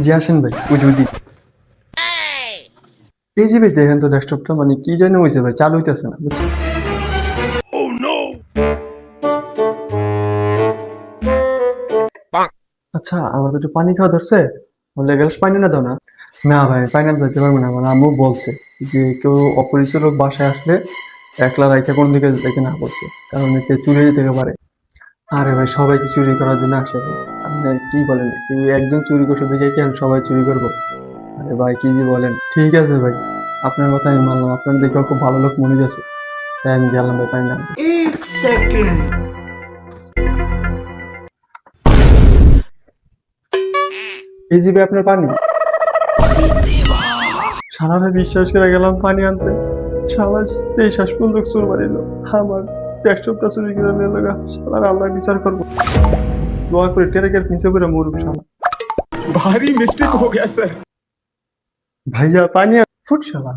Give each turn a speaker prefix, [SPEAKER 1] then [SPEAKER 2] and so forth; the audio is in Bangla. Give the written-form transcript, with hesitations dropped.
[SPEAKER 1] জি আসেন ভাই, ওই যে ওইদিকে। এই যে ভাই দেখেন তো ডেস্কটপটা মানে কি জানি হয়েছে ভাই, চালু হইতেছে না বুঝছেন। আচ্ছা আমার তো একটু পানি খাওয়া ধরছে, বললে গ্লাস পানি না দাও না। না ভাই পানি না দিতে পারবো না, আমার আম্মু বলছে যে কেউ অপরিচিত লোক বাসায় আসলে একলা রাইখা কোন দিকে যেতে না বলছে, কারণ এতে চুরি যেতে পারে। আরে ভাই সবাই কি চুরি করার জন্য আসে ভাই? আপনি কি বলেন, কেউ একজন চুরি করতে দেখে কি আমি সবাই চুরি করবো? আরে ভাই কি যে বলেন, ঠিক আছে ভাই, আপনার কথা আমি মানলাম, আপনার দেখে খুব ভালো লোক মনে যাচ্ছে, তাই আমি গেলাম ভাই পানি না। এই যে ভাই আপনার পানি। সারারে বিশ্বাস করে গেলাম পানি আনতে, সারা এই শ্বাস বন্ধুক চোর মারিল আমার, ডেস্কটপটা চুরি করে নিয়ে লগা, সারা আল্লাহ বিচার করবো। দোয়া করে টেরেকের নিচে করে মরুক শালা।
[SPEAKER 2] भारी मिस्टेक हो गया सर।
[SPEAKER 1] ভাইয়া পানি ফুট শালা।